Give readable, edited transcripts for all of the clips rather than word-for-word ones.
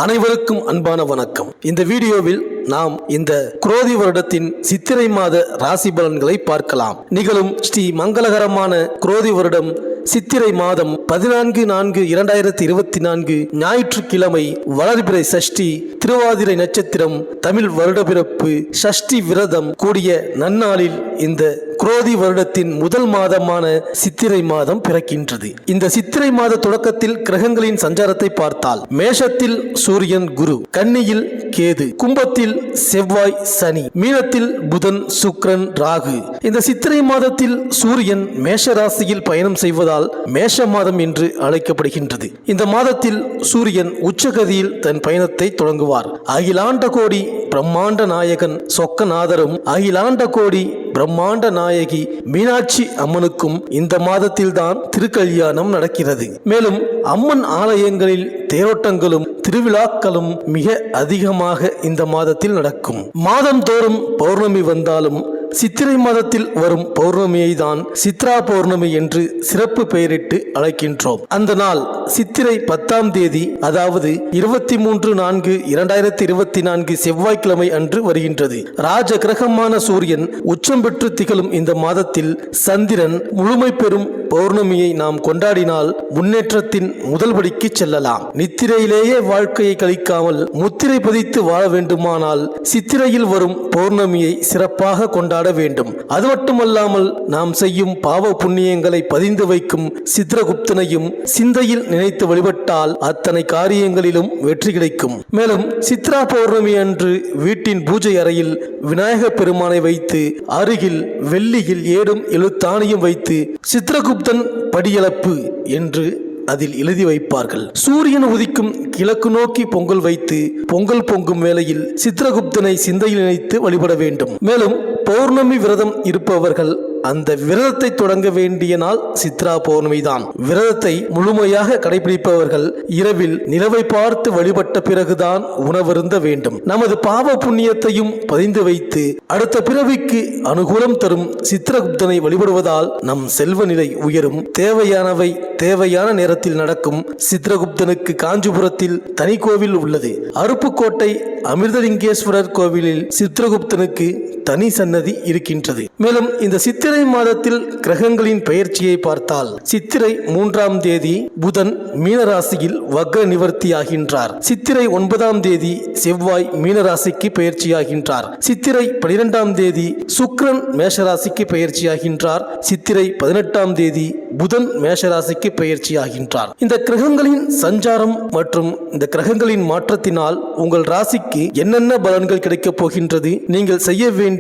அனைவருக்கும் அன்பான வணக்கம். இந்த வீடியோவில் நாம் இந்த குரோதி வருடத்தின் சித்திரை மாத ராசி பலன்களை பார்க்கலாம். நிகழும் ஸ்ரீ மங்களகரமான குரோதி வருடம் சித்திரை மாதம் 14/4/2024 ஞாயிற்றுக்கிழமை, வளர்பிறை சஷ்டி, திருவாதிரை நட்சத்திரம், தமிழ் வருடப்பிறப்பு, சஷ்டி விரதம் கூடிய நன்னாளில் இந்த குரோதி வருடத்தின் முதல் மாதமான சித்திரை மாதம் பிறக்கின்றது. இந்த சித்திரை மாத தொடக்கத்தில் கிரகங்களின் சஞ்சாரத்தை பார்த்தால், மேஷத்தில் சூரியன் குரு, கன்னியில் கேது, கும்பத்தில் செவ்வாய் சனி, மீனத்தில் புதன் சுக்கிரன் ராகு. இந்த சித்திரை மாதத்தில் சூரியன் மேஷ ராசியில் பயணம் செய்வதால் மேஷ மாதம் என்று அழைக்கப்படுகின்றது. இந்த மாதத்தில் சூரியன் உச்சகதியில் தன் பயணத்தை தொடங்குவார். அகிலாண்ட கோடி பிரம்மாண்ட நாயகன் சொக்கநாதரும் அகிலாண்ட கோடி பிரம்மாண்ட நாயகி மீனாட்சி அம்மனுக்கும் இந்த மாதத்தில்தான் திருக்கல்யாணம் நடக்கிறது. மேலும் அம்மன் ஆலயங்களில் தேரோட்டங்களும் திருவிழாக்களும் மிக அதிகமாக இந்த மாதத்தில் நடக்கும். மாதந்தோறும் பௌர்ணமி வந்தாலும் சித்திரை மாதத்தில் வரும் பௌர்ணமியை தான் சித்ரா பௌர்ணமி என்று சிறப்பு பெயரிட்டு அழைக்கின்றோம். அந்த நாள் சித்திரை 10ஆம் தேதி, அதாவது 23/4/2024 செவ்வாய்க்கிழமை அன்று வருகின்றது. ராஜ கிரகமான சூரியன் உச்சம் பெற்று திகழும் இந்த மாதத்தில் சந்திரன் முழுமை பெறும் பௌர்ணமியை நாம் கொண்டாடினால் முன்னேற்றத்தின் முதல் படிக்கு செல்லலாம். நித்திரையிலேயே வாழ்க்கையை கழிக்காமல் முத்திரை பதித்து வாழ வேண்டுமானால் சித்திரையில் வரும் பௌர்ணமியை சிறப்பாக கொண்டாட வேண்டும். அது மட்டுமல்லாமல் நாம் செய்யும் பாவ புண்ணியங்களை பதிந்து வைக்கும் சித்ரகுப்தனையும் சிந்தையில் நினைத்து வழிபட்டால் அத்தனை காரியங்களிலும் வெற்றி கிடைக்கும். மேலும் சித்ரா பௌர்ணமி அன்று வீட்டின் பூஜை அறையில் விநாயக பெருமானை வைத்து அருகில் வெள்ளியில் ஏடும் எழுத்தாணியும் வைத்து சித்ரகுப்தன் படியளப்பு என்று அதில் எழுதி வைப்பார்கள். சூரியன் உதிக்கும் கிழக்கு நோக்கி பொங்கல் வைத்து பொங்கல் பொங்கும் வேளையில் சித்ரகுப்தனை சிந்தையில் நினைத்து வழிபட வேண்டும். மேலும் பௌர்ணமி விரதம் இருப்பவர்கள் அந்த விரதத்தை தொடங்க வேண்டிய நாள் சித்ரா பௌர்ணமி தான். விரதத்தை முழுமையாக கடைபிடிப்பவர்கள் இரவில் நிலவை பார்த்து வழிபட்ட பிறகுதான் உணவருந்த வேண்டும். நமது பாவ புண்ணியத்தையும் பதிந்து வைத்து அடுத்த பிறவிக்கு அனுகூலம் தரும் சித்ரகுப்தனை வழிபடுவதால் நம் செல்வ நிலை உயரும். தேவையானவை தேவையான நேரத்தில் நடக்கும். சித்ரகுப்தனுக்கு காஞ்சிபுரத்தில் தனி கோவில் உள்ளது. அருப்புக்கோட்டை அமிர்தலிங்கேஸ்வரர் கோவிலில் சித்ரகுப்தனுக்கு தனி சன்னதி இருக்கின்றது. மேலும் இந்த சித்திரை மாதத்தில் கிரகங்களின் பெயர்ச்சியை பார்த்தால், சித்திரை 3ஆம் தேதி புதன் மீனராசியில் வக்ர நிவர்த்தி ஆகின்றார். சித்திரை 9ஆம் தேதி செவ்வாய் மீனராசிக்கு பெயர்ச்சியாகின்றார். சித்திரை 12ஆம் தேதி சுக்கிரன் மேஷராசிக்கு பெயர்ச்சியாகின்றார். சித்திரை 18ஆம் தேதி புதன் மேஷராசிக்கு பெயர்ச்சியாகின்றார். இந்த கிரகங்களின் சஞ்சாரம் மற்றும் இந்த கிரகங்களின் மாற்றத்தினால் உங்கள் ராசிக்கு என்னென்ன பலன்கள் கிடைக்கப் போகின்றது, நீங்கள் செய்ய வேண்டிய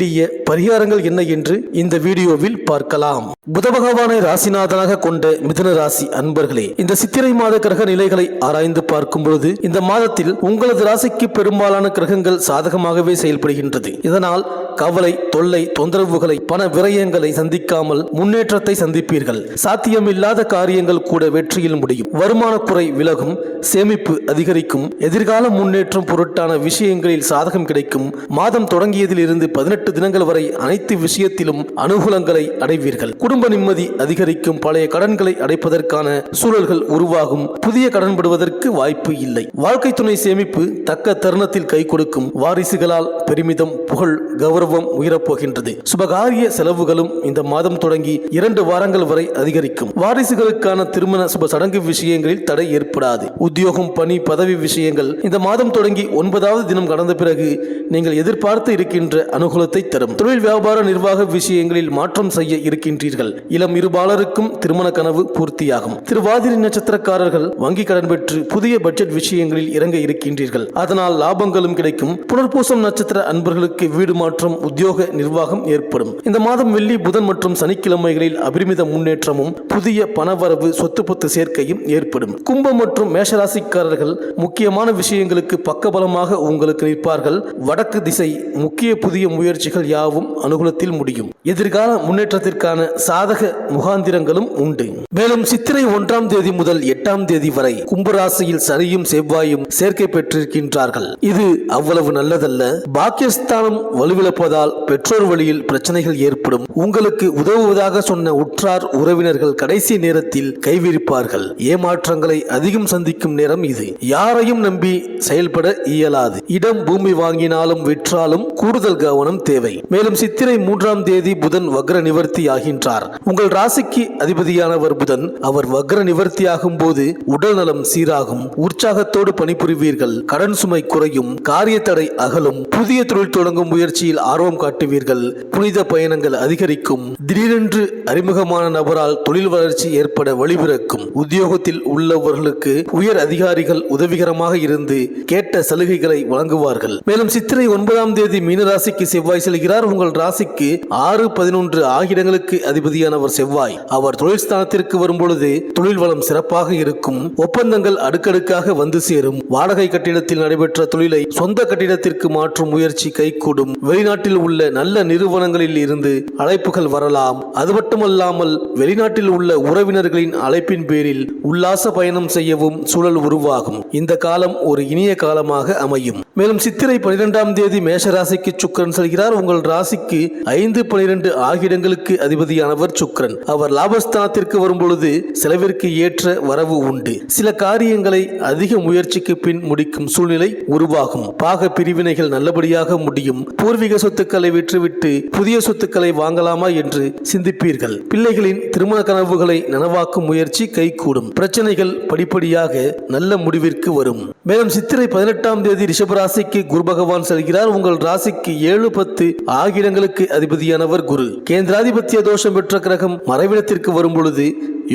பரிகாரங்கள் என்ன என்று இந்த வீடியோவில் பார்க்கலாம். புத பகவானை ராசிநாதனாக கொண்ட மிதுன ராசி அன்பர்களே, இந்த சித்திரை மாத கிரக நிலைகளை ஆராய்ந்து பார்க்கும் பொழுது இந்த மாதத்தில் உங்களது ராசிக்கு பெரும்பாலான கிரகங்கள் சாதகமாகவே செயல்படுகின்றது. இதனால் கவலை, தொல்லை, தொந்தரவுகளை, பண விரயங்களை சந்திக்காமல் முன்னேற்றத்தை சந்திப்பீர்கள். சாத்தியமில்லாத காரியங்கள் கூட வெற்றியில் முடியும். வருமான குறை விலகும். சேமிப்பு அதிகரிக்கும். எதிர்கால முன்னேற்றம் பொருட்டான விஷயங்களில் சாதகம் கிடைக்கும். மாதம் தொடங்கியதில் இருந்து 18 தினங்கள் வரை அனைத்து விஷயத்திலும் அனுகூலங்களை அடைவீர்கள். குடும்ப நிம்மதி அதிகரிக்கும். பழைய கடன்களை அடைப்பதற்கான சூழல்கள் உருவாகும். புதிய கடன் படுவதற்கு வாய்ப்பு இல்லை. வாழ்க்கை துணை சேமிப்பு தக்க தருணத்தில் கை கொடுக்கும். வாரிசுகளால் பெருமிதம், புகழ், கௌரவம் உயரப்போகின்றது. சுபகாரிய செலவுகளும் இந்த மாதம் தொடங்கி 2 வாரங்கள் வரை அதிகரிக்கும். வாரிசுகளுக்கான திருமண சுப சடங்கு விஷயங்களில் தடை ஏற்படாது. உத்தியோகம், பணி, பதவி விஷயங்கள் இந்த மாதம் தொடங்கி 9வது தினம் கடந்த பிறகு நீங்கள் எதிர்பார்த்து இருக்கின்ற அனுகூலத்தை தரும். தொழில், வியாபார, நிர்வாக விஷயங்களில் மாற்றம் செய்ய இருக்கின்றீர்கள். இளம் இருபாலருக்கும் திருமண கனவு பூர்த்தியாகும். திருவாதிரை நட்சத்திரக்காரர்கள் வங்கி கடன் பெற்று புதிய பட்ஜெட் விஷயங்களில் இறங்க இருக்கின்றீர்கள். அதனால் லாபங்களும் கிடைக்கும். புனர்பூசம் நட்சத்திர அன்பர்களுக்கு வீடு மாற்றம், உத்தியோக நிர்வாகம் ஏற்படும். இந்த மாதம் வெள்ளி, புதன் மற்றும் சனிக்கிழமைகளில் அபரிமித முன்னேற்றமும் புதிய பணவரவு, சொத்து பத்து சேர்க்கையும் ஏற்படும். கும்பம் மற்றும் மேஷராசிக்காரர்கள் முக்கியமான விஷயங்களுக்கு பக்கபலமாக உங்களுக்கு நிற்பார்கள். வடக்கு திசை முக்கிய புதிய முயற்சிகள் யாவும் அனுகூலத்தில் முடியும். எதிர்கால முன்னேற்றத்திற்கான சாதக முகாந்திரங்களும் உண்டு. மேலும் சித்திரை 1ஆம் தேதி முதல் 8ஆம் தேதி வரை கும்பராசியில் சனியும் செவ்வாயும் சேர்க்கை பெற்றிருக்கின்றார்கள். இது அவ்வளவு நல்லதல்ல. பாக்கியஸ்தானம் வலுவிழப்பதால் பெற்றோர் வழியில் பிரச்சனைகள் ஏற்படும். ஏற்படும். உங்களுக்கு உதவுவதாக சொன்ன உற்றார் உறவினர்கள் கடைசி நேரத்தில் கைவிரிப்பார்கள். ஏமாற்றங்களை அதிகம் சந்திக்கும் நேரம் இது. யாரையும் நம்பி செயல்பட இயலாது. இடம் பூமி வாங்கினாலும் விற்றாலும் கூடுதல் கவனம் தேவை. மேலும் சித்திரை 3ஆம் தேதி புதன் வக்ர நிவர்த்தி ஆகின்றார். உங்கள் ராசிக்கு அதிபதியானவர் புதன். அவர் வக்ர நிவர்த்தியாகும் போது உடல் நலம் சீராகும். உற்சாகத்தோடு பணிபுரிவீர்கள். கடன் சுமை குறையும். காரிய தடை அகலும். புதிய தொழில் தொடங்கும் முயற்சியில் ஆர்வம் காட்டுவீர்கள். புனித பயணங்கள் அதிகரிக்கும். திடீரென்று அறிமுகமான நபரால் தொழில் வளர்ச்சி ஏற்பட வழிபிறக்கும். உத்தியோகத்தில் உள்ளவர்களுக்கு உயர் அதிகாரிகள் உதவிகரமாக இருந்து கேட்ட சலுகைகளை வழங்குவார்கள். மேலும் சித்திரை 9ஆம் தேதி மீனராசிக்கு செவ்வாய் செல்கிறார். உங்கள் ராசிக்கு 6, 11 ஆகிய இடங்களுக்கு அதிபதியானவர் செவ்வாய். அவர் தொழில் ஸ்தானத்திற்கு வரும்பொழுது தொழில் வளம் சிறப்பாக இருக்கும். ஒப்பந்தங்கள் அடுக்கடுக்காக வந்து சேரும். வாடகை கட்டிடத்தில் நடைபெற்ற தொழிலை சொந்த கட்டிடத்திற்கு மாற்றும் முயற்சி கைகூடும். வெளிநாட்டில் உள்ள நல்ல நிறுவனங்களில் இருந்து அழைப்புகள் வரலாம். அது மட்டுமல்லாமல் வெளிநாட்டில் உள்ள உறவினர்களின் அழைப்பின் பேரில் உல்லாச பயணம் செய்யவும் சூழல் உருவாகும். இந்த காலம் ஒரு இனிய காலமாக அமையும். மேலும் சித்திரை 12ஆம் தேதி மேஷராசிக்கு சுக்கிரன் செல்கிறார். உங்கள் ராசிக்கு 5, 12 ஆகிய இடங்களுக்கு அதிபதியானவர் சுக்கிரன். அவர் லாபஸ்தானத்திற்கு வரும்பொழுது செலவிற்கு ஏற்ற வரவு உண்டு. சில காரியங்களை அதிக முயற்சிக்கு பின் முடிக்கும் சூழ்நிலை உருவாகும். பாக பிரிவினைகள் நல்லபடியாக முடியும். பூர்வீக சொத்துக்களை விற்றுவிட்டு புதிய சொத்துக்களை வாங்கலாமா என்று சிந்திப்பீர்கள். பிள்ளைகளின் திருமண கனவுகளை நனவாக்கும் முயற்சி கைகூடும். பிரச்சனைகள் படிப்படியாக நல்ல முடிவிற்கு வரும். மேலும் சித்திரை 18ஆம் தேதி ரிஷபராசிக்கு குரு பகவான் செல்கிறார். உங்கள் ராசிக்கு 7, 10 ஆகிய இடங்களுக்கு அதிபதியானவர் குரு. கேந்திராதிபத்திய தோஷம் பெற்ற கிரகம் மறைவிடத்திற்கு வரும்பொழுது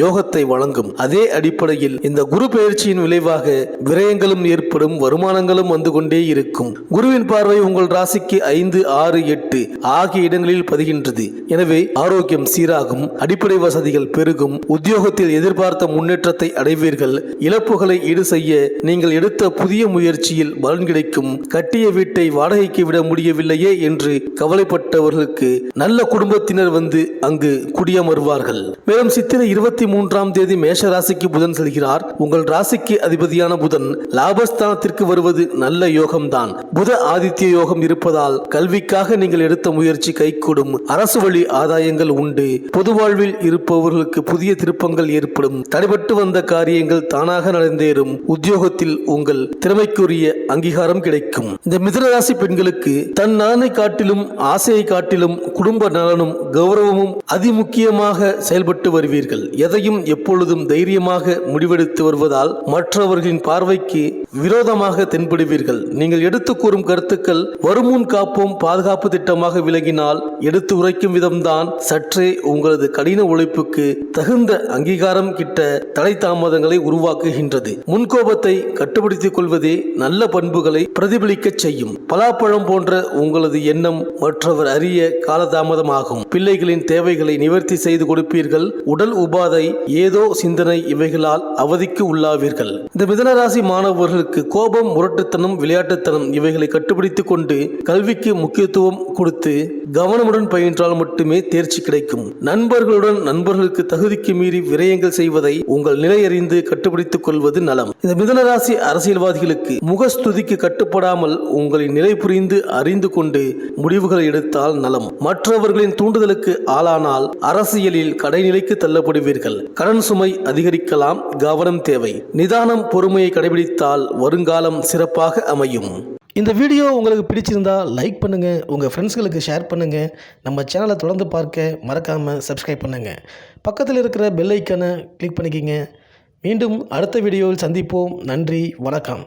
யோகத்தை வழங்கும். அதே அடிப்படையில் இந்த குரு பெயர்ச்சியின் விளைவாக விரயங்களும் ஏற்படும். வருமானங்களும் வந்து கொண்டே இருக்கும். குருவின் பார்வை உங்கள் ராசிக்கு 5, 6, 8 ஆகிய இடங்களில் பதிகின்றது. எனவே ஆரோக்கியம் சீராகும். அடிப்படை வசதிகள் பெருகும். உத்தியோகத்தில் எதிர்பார்த்த முன்னேற்றத்தை அடைவீர்கள். இழப்புகளை ஈடு செய்ய நீங்கள் எடுத்த புதிய முயற்சியில் பலன் கிடைக்கும். கட்டிய வீட்டை வாடகைக்கு விட முடியவில்லையே என்று கவலைப்பட்டவர்களுக்கு நல்ல குடும்பத்தினர் வந்து அங்கு குடியமர்வார்கள். மேலும் சித்திரை 23ஆம் தேதி மேஷ ராசிக்கு புதன் செல்கிறார். உங்கள் ராசிக்கு அதிபதியான புதன் லாபஸ்தானத்திற்கு வருவது நல்ல யோகம்தான். புத ஆதித்ய யோகம் இருப்பதால் கல்விக்காக நீங்கள் எடுத்த முயற்சி கைகூடும். அரசு வழி ஆதாயங்கள் உண்டு. பொது வாழ்வில் இருப்பவர்களுக்கு புதிய திருப்பங்கள் ஏற்படும். தடைபட்டு வந்த காரியங்கள் தானாக நடந்தேறும். உத்தியோகத்தில் உங்கள் திறமைக்குரிய அங்கீகாரம் கிடைக்கும். இந்த மிதுன ராசி பெண்களுக்கு தன் நலனை காட்டிலும் ஆசையை காட்டிலும் குடும்ப நலனும் கௌரவமும் அதிமுக்கியமாக செயல்பட்டு வருவீர்கள். எதையும் எப்பொழுதும் தைரியமாக முடிவெடுத்து வருவதால் மற்றவர்களின் பார்வைக்கு விரோதமாக தென்படுவீர்கள். நீங்கள் எடுத்து கூறும் கருத்துக்கள் வருமுன் காப்போம் பாதுகாப்பு திட்டமாக விலகினால் எடுத்து உரைக்கும் விதம்தான் சற்றே உங்களது கடின உழைப்புக்கு தகுந்த அங்கீகாரம் கிட்ட தடை தாமதங்களை உருவாக்குகின்றது. முன்கோபத்தை கட்டுப்படுத்திக் கொள்வதே நல்ல பண்புகளை பிரதிபலிக்க செய்யும். பலாப்பழம் போன்ற உங்களது எண்ணம் மற்றவர் அறிய காலதாமதமாகும். பிள்ளைகளின் தேவைகளை நிவர்த்தி செய்து கொடுப்பீர்கள். உடல் உபாதை ஏதோ சிந்தனை இவைகளால் அவதிக்கு உள்ளாவீர்கள். இந்த மிதுனராசி மாணவர்களுக்கு கோபம், முரட்டுத்தனம், விளையாட்டுத்தனம் இவைகளை கட்டுப்பிடித்துக் கொண்டு கல்விக்கு முக்கியத்துவம் கொடுத்து கவனமுடன் பயின்றால் மட்டுமே தேர்ச்சி கிடைக்கும். நண்பர்களுக்கு தகுதிக்கு மீறி விரயங்கள் செய்வதை உங்கள் நிலையறிந்து கட்டுப்பிடித்துக் கொள்வது நலம். இந்த மிதுனராசி அரசியல்வாதிகளுக்கு முகஸ்துதிக்கு கட்டுப்படாமல் உங்களின் நிலை புரிந்து அறிந்து கொண்டு முடிவுகளை எடுத்தால் நலம். மற்றவர்களின் தூண்டுதலுக்கு ஆளானால் அரசியலில் கடைநிலைக்கு தள்ளப்படுவீர்கள். கடன் சுமை அதிகரிக்கலாம். கவனம் தேவை. நிதானம், பொறுமையை கடைபிடித்தால் வருங்காலம் சிறப்பாக அமையும். இந்த வீடியோ உங்களுக்கு பிடிச்சிருந்தா லைக் பண்ணுங்கள், உங்கள் ஃப்ரெண்ட்ஸ்களுக்கு ஷேர் பண்ணுங்கள். நம்ம சேனலை தொடர்ந்து பார்க்க மறக்காமல் சப்ஸ்கிரைப் பண்ணுங்கள். பக்கத்தில் இருக்கிற பெல் ஐக்கானை கிளிக் பண்ணிக்கிங்க. மீண்டும் அடுத்த வீடியோவில் சந்திப்போம். நன்றி, வணக்கம்.